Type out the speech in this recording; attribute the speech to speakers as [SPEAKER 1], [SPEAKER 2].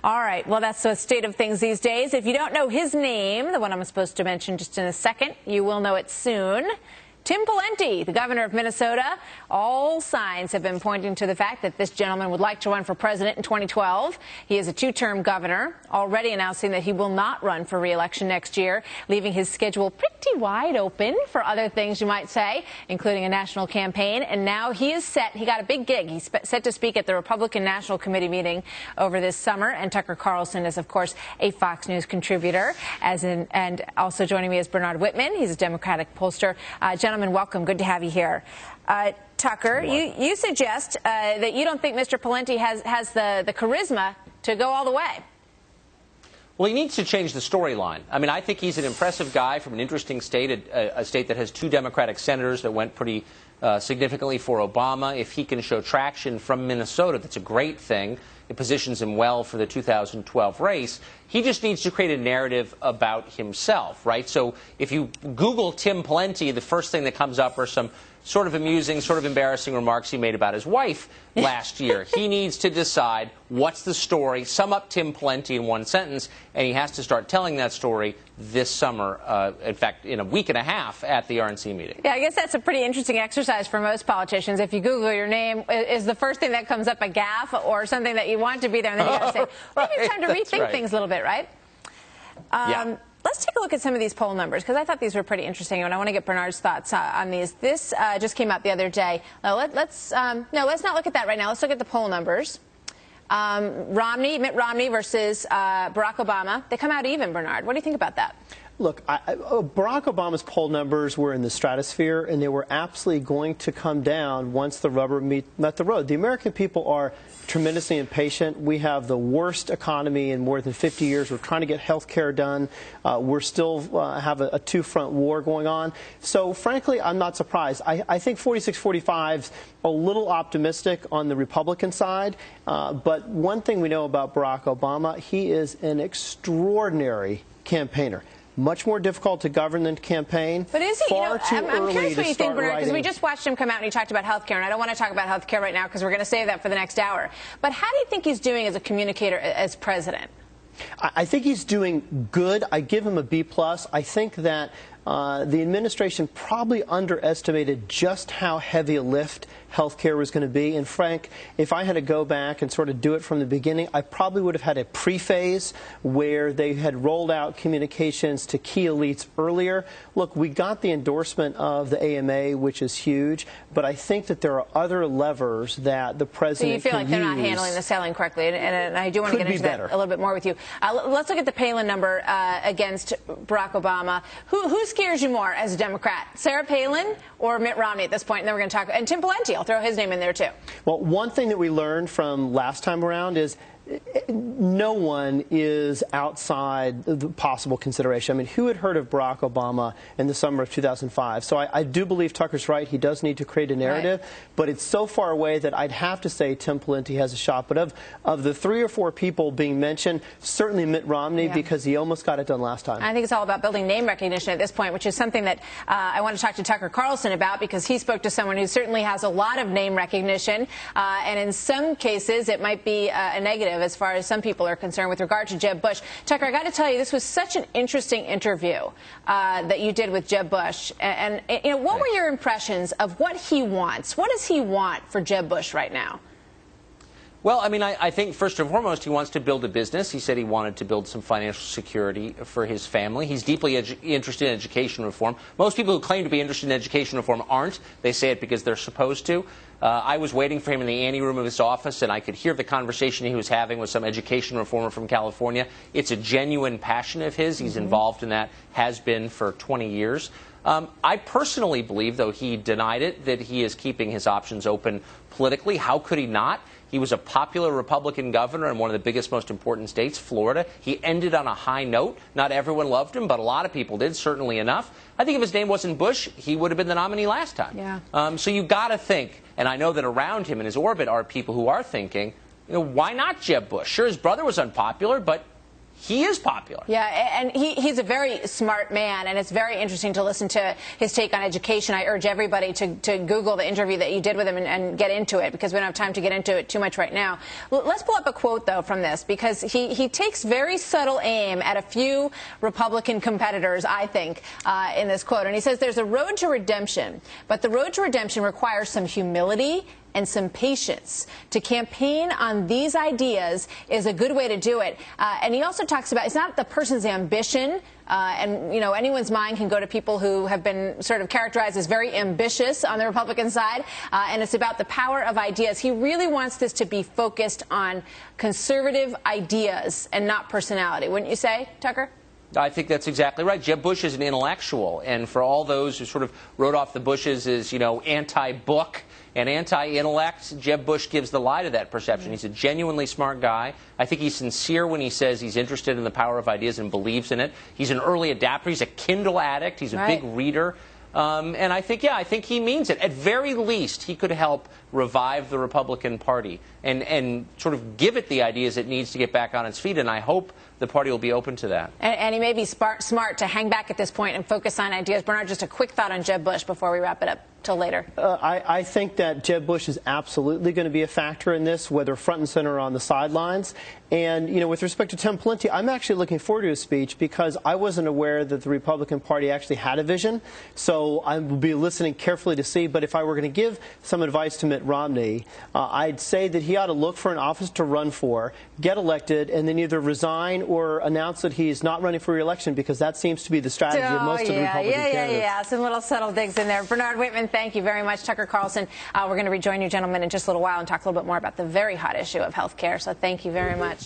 [SPEAKER 1] All right. Well, that's the state of things these days. If you don't know his name, the one I'm supposed to mention just in a second, you will know it soon. Tim Pawlentys, the governor of Minnesota. All signs have been pointing to the fact that this gentleman would like to run for president in 2012. He is a two-term governor, already announcing that he will not run for re-election next year, leaving his schedule pretty wide open for other things, you might say, including a national campaign. And now he is set. He got a big gig. He's set to speak at the Republican National Committee meeting over this summer. And Tucker Carlson is, of course, a Fox News contributor. And also joining me is Bernard Whitman. He's a Democratic pollster. Gentlemen, welcome. Good to have you here. Tucker, you suggest that you don't think Mr. Pawlentys has the charisma to go all the way.
[SPEAKER 2] Well, he needs to change the storyline. I mean, I think he's an impressive guy from an interesting state, a state that has 2 Democratic senators that went pretty significantly for Obama. If he can show traction from Minnesota, that's a great thing. It positions him well for the 2012 race. He just needs to create a narrative about himself, right? So if you Google Tim Pawlentys, the first thing that comes up are some sort of amusing, sort of embarrassing remarks he made about his wife last year. He needs to decide what's the story, sum up Tim Pawlentys in one sentence, and he has to start telling that story this summer, in fact, in a week and a half at the RNC meeting.
[SPEAKER 1] Yeah, I guess that's a pretty interesting exercise for most politicians. If you Google your name, is the first thing that comes up a gaffe or something that you want to be there, and then you got to say, maybe it's time to rethink things a little bit, right?
[SPEAKER 2] Yeah.
[SPEAKER 1] Let's take a look at some of these poll numbers, because I thought these were pretty interesting, and I want to get Bernard's thoughts on these. This just came out the other day. Now, let's not look at that right now. Let's look at the poll numbers. Mitt Romney versus Barack Obama. They come out even, Bernard. What do you think about that?
[SPEAKER 3] Look, Barack Obama's poll numbers were in the stratosphere, and they were absolutely going to come down once the rubber met the road. The American people are tremendously impatient. We have the worst economy in more than 50 years. We're trying to get health care done. We're still have a two-front war going on. So, frankly, I'm not surprised. I think 46-45 is a little optimistic on the Republican side. But one thing we know about Barack Obama, he is an extraordinary campaigner. Much more difficult to govern than campaign.
[SPEAKER 1] But is he?
[SPEAKER 3] I'm
[SPEAKER 1] curious what you think, Bernard, because we just watched him come out and he talked about health care, and I don't want to talk about health care right now because we're going to save that for the next hour. But how do you think he's doing as a communicator, as president?
[SPEAKER 3] I think he's doing good. I give him a B+. I think that the administration probably underestimated just how heavy a lift health care was going to be. And Frank, if I had to go back and sort of do it from the beginning, I probably would have had a pre-phase where they had rolled out communications to key elites earlier. Look, we got the endorsement of the AMA, which is huge, but I think that there are other levers that the president can use.
[SPEAKER 1] So you feel like they're not handling the selling correctly, and I do want to get into that a little bit more with you. Let's look at the Palin number against Barack Obama. Who scares you more as a Democrat, Sarah Palin or Mitt Romney at this point? And then we're going to talk, and Tim Pawlentys. I'll throw his name in there, too.
[SPEAKER 3] Well, one thing that we learned from last time around is no one is outside the possible consideration. I mean, who had heard of Barack Obama in the summer of 2005? So I do believe Tucker's right. He does need to create a narrative, but it's so far away that I'd have to say Tim Pawlentys has a shot. But of the 3 or 4 people being mentioned, certainly Mitt Romney, because he almost got it done last time.
[SPEAKER 1] I think it's all about building name recognition at this point, which is something that I want to talk to Tucker Carlson about, because he spoke to someone who certainly has a lot of name recognition, and in some cases it might be a negative as far as some people are concerned with regard to Jeb Bush. Tucker, I got to tell you, this was such an interesting interview that you did with Jeb Bush. And you know, what were your impressions of what he wants? What does he want for Jeb Bush right now?
[SPEAKER 2] Well, I mean, I think first and foremost, he wants to build a business. He said he wanted to build some financial security for his family. He's deeply interested in education reform. Most people who claim to be interested in education reform aren't. They say it because they're supposed to. I was waiting for him in the anteroom of his office, and I could hear the conversation he was having with some education reformer from California. It's a genuine passion of his. He's involved in that, has been for 20 years. I personally believe, though he denied it, that he is keeping his options open politically. How could he not? He was a popular Republican governor in one of the biggest, most important states, Florida. He ended on a high note. Not everyone loved him, but a lot of people did, certainly enough. I think if his name wasn't Bush, he would have been the nominee last time.
[SPEAKER 1] Yeah.
[SPEAKER 2] So you've got to think, and I know that around him in his orbit are people who are thinking, you know, why not Jeb Bush? Sure, his brother was unpopular, but he is popular.
[SPEAKER 1] Yeah, and he's a very smart man, and it's very interesting to listen to his take on education. I urge everybody to Google the interview that you did with him and get into it, because we don't have time to get into it too much right now. Let's pull up a quote, though, from this, because he takes very subtle aim at a few Republican competitors, I think, in this quote. And he says there's a road to redemption, but the road to redemption requires some humility and some patience. To campaign on these ideas is a good way to do it. And he also talks about it's not the person's ambition. And, you know, anyone's mind can go to people who have been sort of characterized as very ambitious on the Republican side. And it's about the power of ideas. He really wants this to be focused on conservative ideas and not personality. Wouldn't you say, Tucker?
[SPEAKER 2] I think that's exactly right. Jeb Bush is an intellectual, and for all those who sort of wrote off the Bushes as, you know, anti-book and anti-intellect, Jeb Bush gives the lie to that perception. He's a genuinely smart guy. I think he's sincere when he says he's interested in the power of ideas and believes in it. He's an early adapter. He's a Kindle addict. He's a big reader. And I think, yeah, I think he means it. At very least, he could help revive the Republican Party and sort of give it the ideas it needs to get back on its feet. And I hope the party will be open to that.
[SPEAKER 1] And he may be smart to hang back at this point and focus on ideas. Bernard, just a quick thought on Jeb Bush before we wrap it up till later.
[SPEAKER 3] I think that Jeb Bush is absolutely going to be a factor in this, whether front and center or on the sidelines. And, you know, with respect to Tim Pawlentys, I'm actually looking forward to his speech because I wasn't aware that the Republican Party actually had a vision. So I will be listening carefully to see. But if I were going to give some advice to Mitt Romney, I'd say that he ought to look for an office to run for, get elected, and then either resign or announce that he's not running for re-election, because that seems to be the strategy of most of the Republican candidates.
[SPEAKER 1] Yeah. Some little subtle digs in there. Bernard Whitman, thank you very much. Tucker Carlson, we're going to rejoin you gentlemen in just a little while and talk a little bit more about the very hot issue of health care. So thank you very much.